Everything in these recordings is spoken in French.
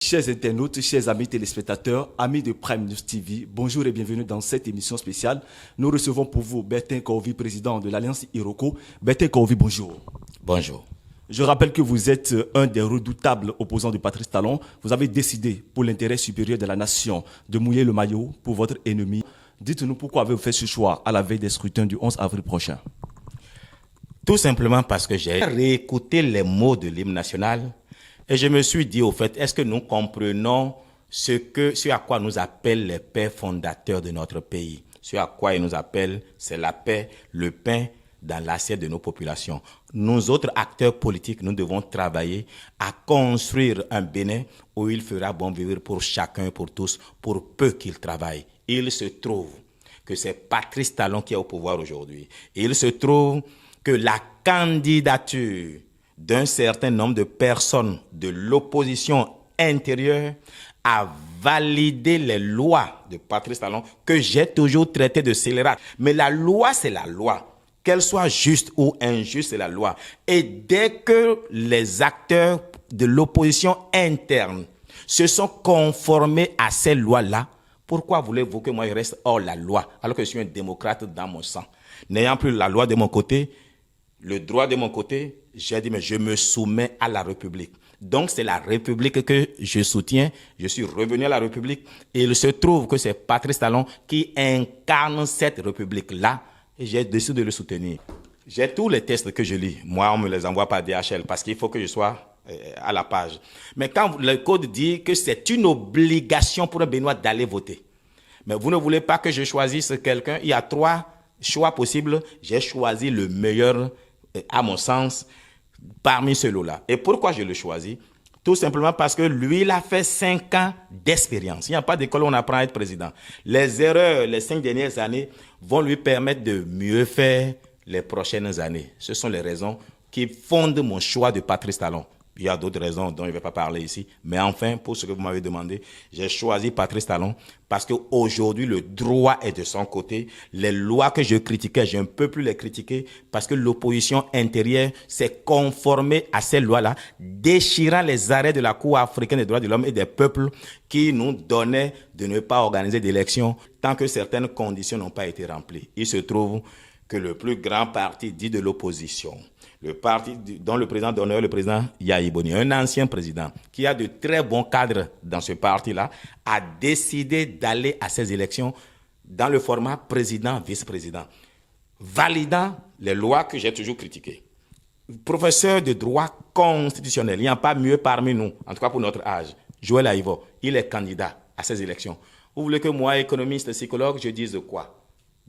Chers internautes, chers amis téléspectateurs, amis de Prime News TV, bonjour et bienvenue dans cette émission spéciale. Nous recevons pour vous Bertin Kaovi, président de l'Alliance Iroko. Bertin Kaovi, bonjour. Bonjour. Je rappelle que vous êtes un des redoutables opposants de Patrice Talon. Vous avez décidé, pour l'intérêt supérieur de la nation, de mouiller le maillot pour votre ennemi. Dites-nous pourquoi avez-vous fait ce choix à la veille des scrutins du 11 avril prochain? Tout simplement parce que j'ai réécouté les mots de l'hymne national et je me suis dit, au fait, est-ce que nous comprenons ce à quoi nous appellent les pères fondateurs de notre pays? Ce à quoi ils nous appellent, c'est la paix, le pain dans l'assiette de nos populations. Nous autres acteurs politiques, nous devons travailler à construire un Bénin où il fera bon vivre pour chacun et pour tous, pour peu qu'ils travaillent. Il se trouve que c'est Patrice Talon qui est au pouvoir aujourd'hui. Il se trouve que la candidature d'un certain nombre de personnes de l'opposition intérieure a validé les lois de Patrice Talon que j'ai toujours traité de scélérates. Mais la loi, c'est la loi. Qu'elle soit juste ou injuste, c'est la loi. Et dès que les acteurs de l'opposition interne se sont conformés à ces lois-là, pourquoi voulez-vous que moi je reste hors la loi alors que je suis un démocrate dans mon sang? N'ayant plus la loi de mon côté, le droit de mon côté, j'ai dit mais je me soumets à la République. Donc c'est la République que je soutiens. Je suis revenu à la République et il se trouve que c'est Patrice Talon qui incarne cette République-là et j'ai décidé de le soutenir. J'ai tous les tests que je lis. Moi, on me les envoie par DHL parce qu'il faut que je sois à la page. Mais quand le code dit que c'est une obligation pour un Béninois d'aller voter, mais vous ne voulez pas que je choisisse quelqu'un, il y a 3 choix possibles. J'ai choisi le meilleur, à mon sens, parmi ceux-là. Et pourquoi je le choisis? Tout simplement parce que lui, il a fait 5 ans d'expérience. Il n'y a pas d'école où on apprend à être président. Les erreurs, les 5 dernières années, vont lui permettre de mieux faire les prochaines années. Ce sont les raisons qui fondent mon choix de Patrice Talon. Il y a d'autres raisons dont je ne vais pas parler ici. Mais enfin, pour ce que vous m'avez demandé, j'ai choisi Patrice Talon parce qu'aujourd'hui, le droit est de son côté. Les lois que je critiquais, je ne peux plus les critiquer parce que l'opposition intérieure s'est conformée à ces lois-là, déchirant les arrêts de la Cour africaine des droits de l'homme et des peuples qui nous donnaient de ne pas organiser d'élections tant que certaines conditions n'ont pas été remplies. Il se trouve que le plus grand parti dit de l'opposition, le parti dont le président d'honneur, le président Yahi Boni, un ancien président qui a de très bons cadres dans ce parti-là, a décidé d'aller à ces élections dans le format président-vice-président, validant les lois que j'ai toujours critiquées. Professeur de droit constitutionnel, il n'y a pas mieux parmi nous, en tout cas pour notre âge. Joël Aïvo, il est candidat à ces élections. Vous voulez que moi, économiste, psychologue, je dise quoi?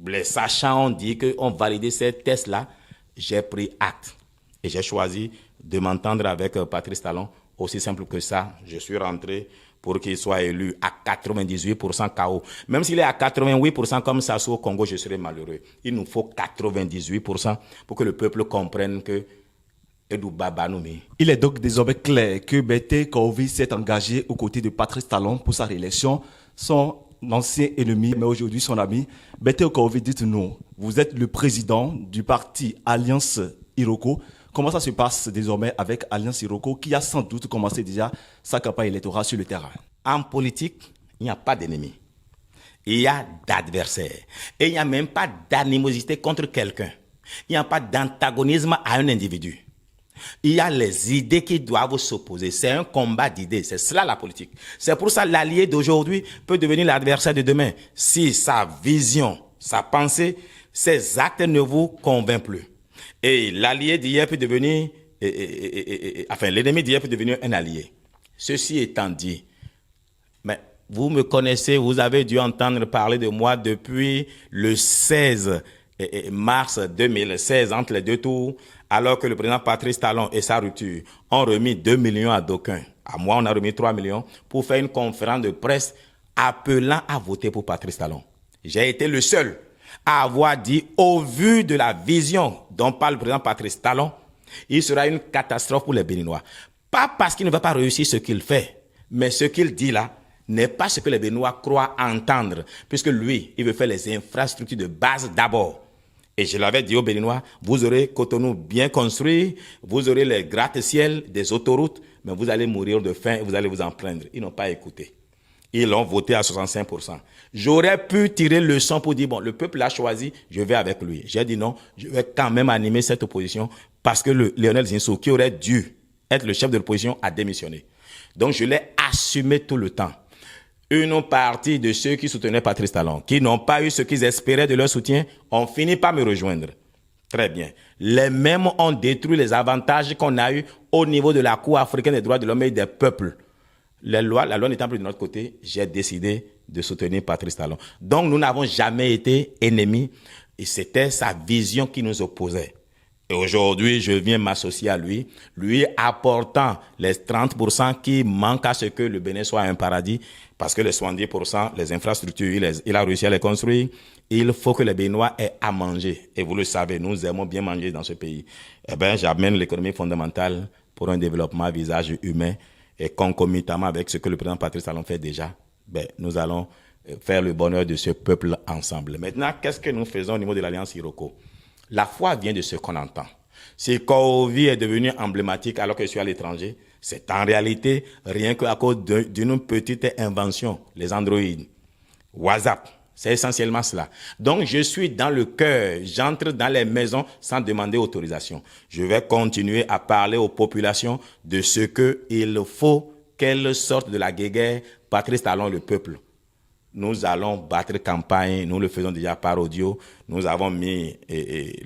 Les sachants ont dit qu'on validait ces tests-là. J'ai pris acte et j'ai choisi de m'entendre avec Patrice Talon. Aussi simple que ça, je suis rentré pour qu'il soit élu à 98% KO. Même s'il est à 88% comme Sassou au Congo, je serai malheureux. Il nous faut 98% pour que le peuple comprenne que Edou Baba Noumi. Il est donc désormais clair que Bertin Kaovi s'est engagé aux côtés de Patrice Talon pour sa réélection. Son ancien ennemi, mais aujourd'hui son ami. Bertin Kaovi, dites-nous, vous êtes le président du parti Alliance Iroko. Comment ça se passe désormais avec Alliance Iroko, qui a sans doute commencé déjà sa campagne électorale sur le terrain? En politique, il n'y a pas d'ennemi. Il y a d'adversaires. Et il n'y a même pas d'animosité contre quelqu'un. Il n'y a pas d'antagonisme à un individu. Il y a les idées qui doivent s'opposer. C'est un combat d'idées. C'est cela la politique. C'est pour ça que l'allié d'aujourd'hui peut devenir l'adversaire de demain. Si sa vision, sa pensée, ses actes ne vous convainquent plus. Et l'allié d'hier peut devenir, l'ennemi d'hier peut devenir un allié. Ceci étant dit, mais vous me connaissez, vous avez dû entendre parler de moi depuis le 16 mars 2016, entre les 2 tours, alors que le président Patrice Talon et sa rupture ont remis 2 millions à d'aucuns. À moi, on a remis 3 millions pour faire une conférence de presse appelant à voter pour Patrice Talon. J'ai été le seul à avoir dit, au vu de la vision dont parle le président Patrice Talon, il sera une catastrophe pour les Béninois. Pas parce qu'il ne va pas réussir ce qu'il fait, mais ce qu'il dit là n'est pas ce que les Béninois croient entendre, puisque lui, il veut faire les infrastructures de base d'abord. Et je l'avais dit aux Béninois, vous aurez Cotonou bien construit, vous aurez les gratte-ciel des autoroutes, mais vous allez mourir de faim et vous allez vous en plaindre. Ils n'ont pas écouté. Ils ont voté à 65%. J'aurais pu tirer le leçon pour dire, bon, le peuple l'a choisi, je vais avec lui. J'ai dit non, je vais quand même animer cette opposition parce que le Lionel Zinsou, qui aurait dû être le chef de l'opposition, a démissionné. Donc, je l'ai assumé tout le temps. Une partie de ceux qui soutenaient Patrice Talon, qui n'ont pas eu ce qu'ils espéraient de leur soutien, ont fini par me rejoindre. Très bien. Les mêmes ont détruit les avantages qu'on a eus au niveau de la Cour africaine des droits de l'homme et des peuples. La loi n'étant plus de notre côté, j'ai décidé de soutenir Patrice Talon. Donc, nous n'avons jamais été ennemis et c'était sa vision qui nous opposait. Et aujourd'hui, je viens m'associer à lui apportant les 30% qui manquent à ce que le Bénin soit un paradis, parce que les 70%, les infrastructures, il a réussi à les construire. Il faut que les Béninois aient à manger. Et vous le savez, nous aimons bien manger dans ce pays. Eh bien, j'amène l'économie fondamentale pour un développement à visage humain. Et concomitamment avec ce que le président Patrice Talon fait déjà, ben, nous allons faire le bonheur de ce peuple ensemble. Maintenant, qu'est-ce que nous faisons au niveau de l'Alliance Iroko? La foi vient de ce qu'on entend. Si COVID est devenu emblématique alors que je suis à l'étranger, c'est en réalité rien qu'à cause d'une petite invention, les Android, WhatsApp. C'est essentiellement cela. Donc, je suis dans le cœur. J'entre dans les maisons sans demander autorisation. Je vais continuer à parler aux populations de ce qu'il faut qu'elles sortent de la guéguerre. Patrice Talon, le peuple. Nous allons battre campagne. Nous le faisons déjà par audio. Nous avons mis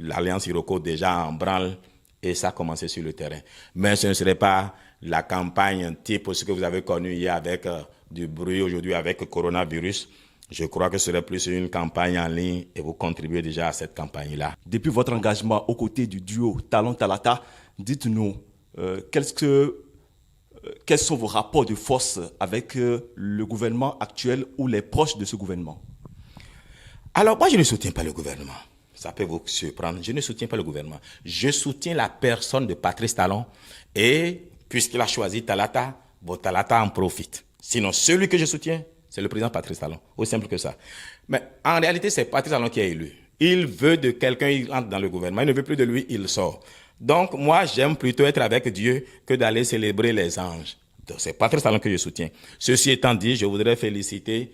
l'Alliance Iroko déjà en branle et ça a commencé sur le terrain. Mais ce ne serait pas la campagne type ce que vous avez connu hier avec du bruit, aujourd'hui avec le coronavirus. Je crois que ce serait plus une campagne en ligne et vous contribuez déjà à cette campagne-là. Depuis votre engagement aux côtés du duo Talon-Talata, dites-nous, quels sont vos rapports de force avec le gouvernement actuel ou les proches de ce gouvernement? Alors, moi, je ne soutiens pas le gouvernement. Ça peut vous surprendre. Je ne soutiens pas le gouvernement. Je soutiens la personne de Patrice Talon et puisqu'il a choisi Talata, Talata en profite. Sinon, celui que je soutiens, c'est le président Patrice Talon. Aussi simple que ça. Mais en réalité, c'est Patrice Talon qui est élu. Il veut de quelqu'un, il entre dans le gouvernement. Il ne veut plus de lui, il sort. Donc, moi, j'aime plutôt être avec Dieu que d'aller célébrer les anges. Donc, c'est Patrice Talon que je soutiens. Ceci étant dit, je voudrais féliciter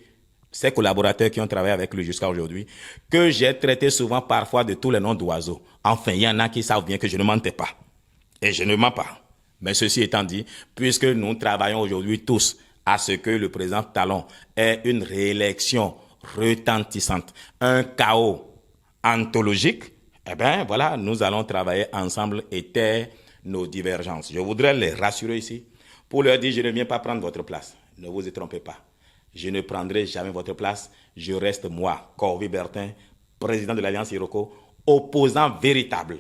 ses collaborateurs qui ont travaillé avec lui jusqu'à aujourd'hui, que j'ai traité souvent parfois de tous les noms d'oiseaux. Enfin, il y en a qui savent bien que je ne mentais pas. Et je ne mens pas. Mais ceci étant dit, puisque nous travaillons aujourd'hui tous à ce que le président Talon ait une réélection retentissante, un chaos anthologique, eh bien, voilà, nous allons travailler ensemble et taire nos divergences. Je voudrais les rassurer ici pour leur dire, je ne viens pas prendre votre place. Ne vous y trompez pas. Je ne prendrai jamais votre place. Je reste moi, Corvi Bertin, président de l'Alliance Iroko, opposant véritable.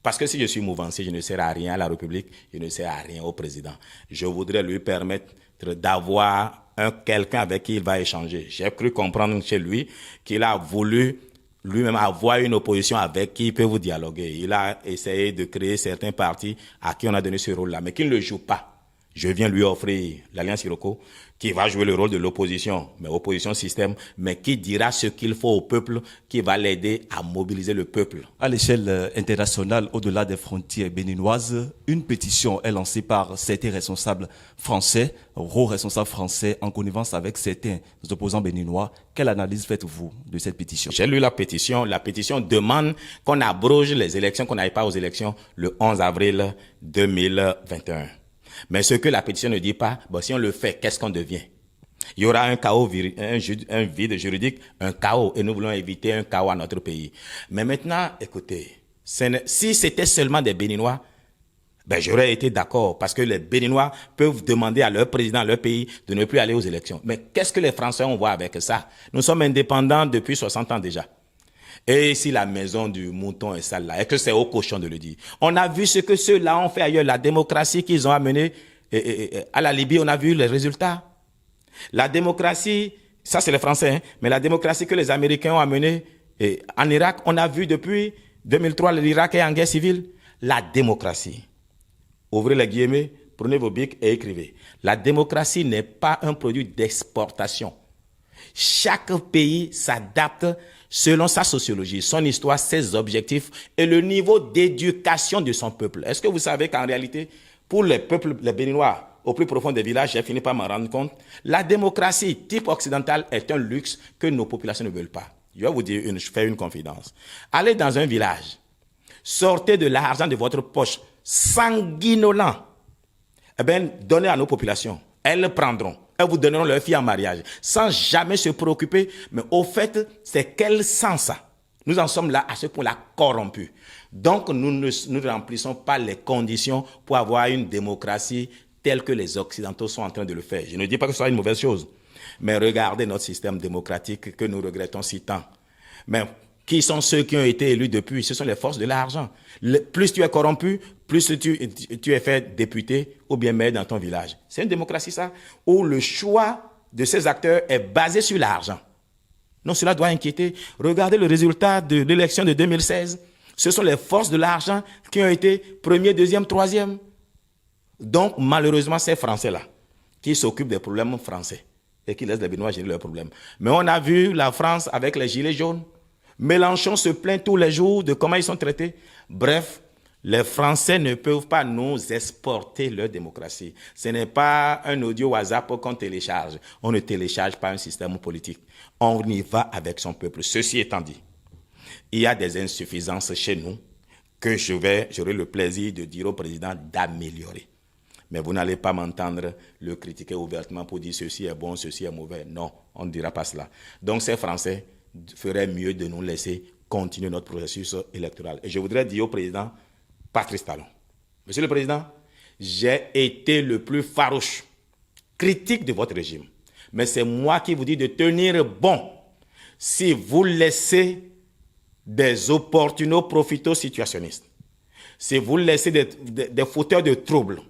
Parce que si je suis mouvancier, je ne sers à rien à la République, je ne sers à rien au président. Je voudrais lui permettre d'avoir quelqu'un avec qui il va échanger. J'ai cru comprendre chez lui qu'il a voulu lui-même avoir une opposition avec qui il peut vous dialoguer. Il a essayé de créer certains partis à qui on a donné ce rôle-là, mais qui ne le joue pas. Je viens lui offrir l'Alliance Iroko, qui va jouer le rôle de l'opposition, mais opposition système, mais qui dira ce qu'il faut au peuple, qui va l'aider à mobiliser le peuple. À l'échelle internationale, au-delà des frontières béninoises, une pétition est lancée par certains responsables français, hauts responsables français, en connivence avec certains opposants béninois. Quelle analyse faites-vous de cette pétition? J'ai lu la pétition. La pétition demande qu'on abroge les élections, qu'on n'aille pas aux élections le 11 avril 2021. Mais ce que la pétition ne dit pas, bon, si on le fait, qu'est-ce qu'on devient? Il y aura un chaos, un vide juridique, un chaos, et nous voulons éviter un chaos à notre pays. Mais maintenant, écoutez, si c'était seulement des Béninois, ben j'aurais été d'accord, parce que les Béninois peuvent demander à leur président, à leur pays, de ne plus aller aux élections. Mais qu'est-ce que les Français ont voir avec ça? Nous sommes indépendants depuis 60 ans déjà. Et si la maison du mouton est sale là, est-ce que c'est au cochon de le dire? On a vu ce que ceux-là ont fait ailleurs, la démocratie qu'ils ont amenée à la Libye, on a vu les résultats. La démocratie, ça c'est les Français, hein, mais la démocratie que les Américains ont amenée en Irak, on a vu depuis 2003, l'Irak est en guerre civile. La démocratie, ouvrez les guillemets, prenez vos bics et écrivez. La démocratie n'est pas un produit d'exportation. Chaque pays s'adapte selon sa sociologie, son histoire, ses objectifs et le niveau d'éducation de son peuple. Est-ce que vous savez qu'en réalité, pour les peuples, les Béninois, au plus profond des villages, j'ai fini par m'en rendre compte, la démocratie type occidentale est un luxe que nos populations ne veulent pas. Je vais vous dire, je fais une confidence. Allez dans un village, sortez de l'argent de votre poche, sanguinolent, eh bien, donnez à nos populations. Elles le prendront. Elles vous donneront leur fille en mariage, sans jamais se préoccuper. Mais au fait, c'est quel sens ça? Nous en sommes là, à ce point-là, corrompus. Donc, nous ne remplissons pas les conditions pour avoir une démocratie telle que les Occidentaux sont en train de le faire. Je ne dis pas que ce soit une mauvaise chose, mais regardez notre système démocratique que nous regrettons si tant. Mais qui sont ceux qui ont été élus depuis? Ce sont les forces de l'argent. Plus tu es corrompu, plus tu es fait député ou bien maire dans ton village. C'est une démocratie, ça, où le choix de ces acteurs est basé sur l'argent. Non, cela doit inquiéter. Regardez le résultat de l'élection de 2016. Ce sont les forces de l'argent qui ont été premier, deuxième, troisième. Donc, malheureusement, ces Français-là, qui s'occupent des problèmes français et qui laissent les Béninois gérer leurs problèmes. Mais on a vu la France avec les gilets jaunes. Mélenchon se plaint tous les jours de comment ils sont traités. Bref, les Français ne peuvent pas nous exporter leur démocratie. Ce n'est pas un audio WhatsApp qu'on télécharge. On ne télécharge pas un système politique. On y va avec son peuple. Ceci étant dit, il y a des insuffisances chez nous que j'aurai le plaisir de dire au président d'améliorer. Mais vous n'allez pas m'entendre le critiquer ouvertement pour dire ceci est bon, ceci est mauvais. Non, on ne dira pas cela. Donc ces Français feraient mieux de nous laisser continuer notre processus électoral. Et je voudrais dire au président Patrice Talon, Monsieur le Président, j'ai été le plus farouche critique de votre régime. Mais c'est moi qui vous dis de tenir bon si vous laissez des opportunos profitos situationnistes, si vous laissez des fauteurs de troubles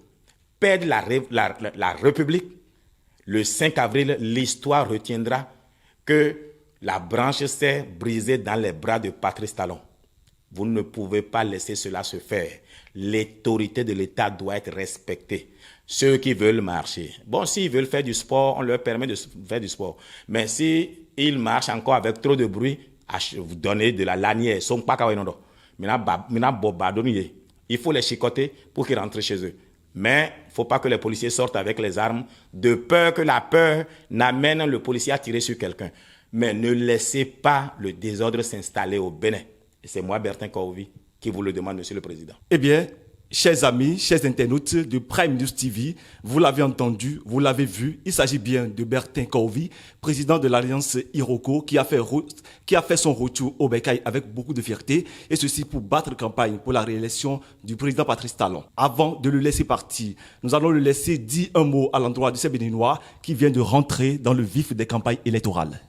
perdre la République, le 5 avril, l'histoire retiendra que la branche s'est brisée dans les bras de Patrice Talon. Vous ne pouvez pas laisser cela se faire. L'autorité de l'État doit être respectée. Ceux qui veulent marcher, bon, s'ils veulent faire du sport, on leur permet de faire du sport. Mais s'ils marchent encore avec trop de bruit, vous donnez de la lanière. Il faut les chicoter pour qu'ils rentrent chez eux. Mais il ne faut pas que les policiers sortent avec les armes de peur que la peur n'amène le policier à tirer sur quelqu'un. Mais ne laissez pas le désordre s'installer au Bénin. Et c'est moi, Bertin Kaouvi, qui vous le demande, Monsieur le Président. Eh bien, chers amis, chers internautes de Prime News TV, vous l'avez entendu, vous l'avez vu, il s'agit bien de Bertin Kaouvi, président de l'Alliance Iroko, qui a fait son retour au Bécaye avec beaucoup de fierté, et ceci pour battre campagne pour la réélection du président Patrice Talon. Avant de le laisser partir, nous allons le laisser dire un mot à l'endroit de ces Béninois qui viennent de rentrer dans le vif des campagnes électorales.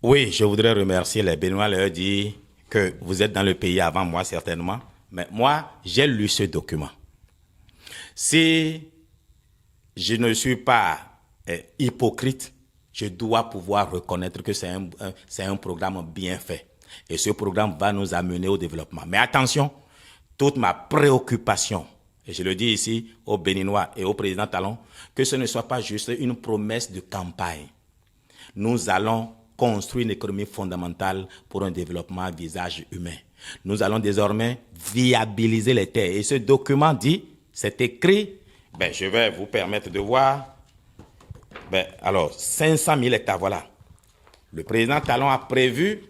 Oui, je voudrais remercier les Béninois, leur dire que vous êtes dans le pays avant moi certainement, mais moi, j'ai lu ce document. Si je ne suis pas hypocrite, je dois pouvoir reconnaître que c'est un programme bien fait. Et ce programme va nous amener au développement. Mais attention, toute ma préoccupation, et je le dis ici aux Béninois et au président Talon, que ce ne soit pas juste une promesse de campagne. Nous allons construire une économie fondamentale pour un développement à visage humain. Nous allons désormais viabiliser les terres. Et ce document dit, c'est écrit, je vais vous permettre de voir, alors 500 000 hectares, voilà. Le président Talon a prévu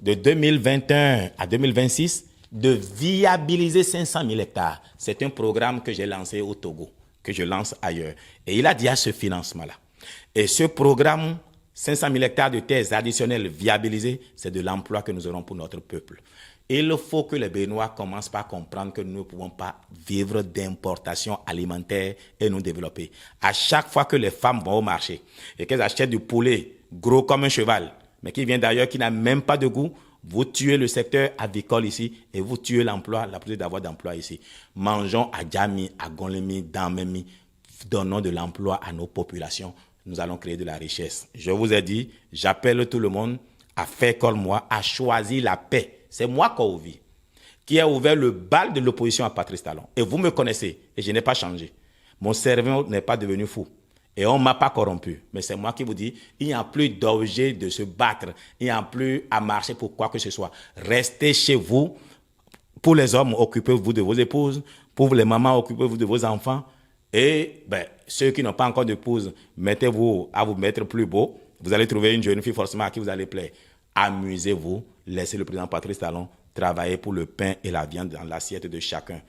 de 2021 à 2026 de viabiliser 500 000 hectares. C'est un programme que j'ai lancé au Togo, que je lance ailleurs. Et il a dit à ce financement-là. Et ce programme, 500 000 hectares de terres additionnelles viabilisées, c'est de l'emploi que nous aurons pour notre peuple. Il faut que les Béninois commencent par comprendre que nous ne pouvons pas vivre d'importation alimentaire et nous développer. À chaque fois que les femmes vont au marché et qu'elles achètent du poulet gros comme un cheval, mais qui vient d'ailleurs, qui n'a même pas de goût, vous tuez le secteur avicole ici et vous tuez l'emploi, la possibilité d'avoir d'emploi ici. Mangeons à Djami, à Gonlemi, Damemi, donnons de l'emploi à nos populations. Nous allons créer de la richesse. Je vous ai dit, j'appelle tout le monde à faire comme moi, à choisir la paix. C'est moi, Kaouvi, qui a ouvert le bal de l'opposition à Patrice Talon. Et vous me connaissez, et je n'ai pas changé. Mon cerveau n'est pas devenu fou. Et on ne m'a pas corrompu. Mais c'est moi qui vous dis, il n'y a plus d'objet de se battre. Il n'y a plus à marcher pour quoi que ce soit. Restez chez vous. Pour les hommes, occupez-vous de vos épouses. Pour les mamans, occupez-vous de vos enfants. Et ceux qui n'ont pas encore d'épouse, mettez-vous à vous mettre plus beau. Vous allez trouver une jeune fille forcément à qui vous allez plaire. Amusez-vous. Laissez le président Patrice Talon travailler pour le pain et la viande dans l'assiette de chacun.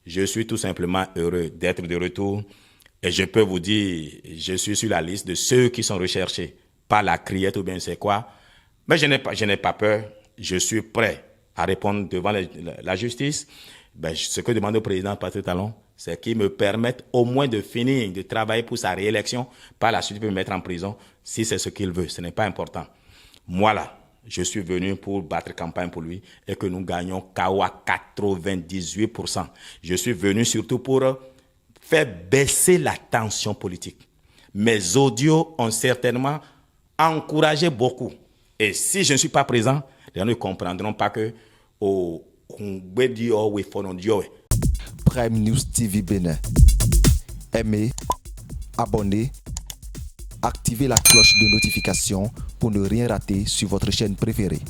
Je suis tout simplement heureux d'être de retour. Et je peux vous dire, je suis sur la liste de ceux qui sont recherchés par la criette ou bien c'est quoi. Mais je n'ai pas peur. Je suis prêt à répondre devant la justice. Ce que demande au président Patrice Talon, c'est qu'il me permette au moins de finir de travailler pour sa réélection. Par la suite, il peut me mettre en prison si c'est ce qu'il veut. Ce n'est pas important. Moi là, je suis venu pour battre campagne pour lui et que nous gagnons KO à 98%. Je suis venu surtout pour faire baisser la tension politique. Mes audios ont certainement encouragé beaucoup. Et si je ne suis pas présent, les gens ne comprendront pas que Prime News TV Bénin. Aimez, abonnez, activez la cloche de notification pour ne rien rater sur votre chaîne préférée.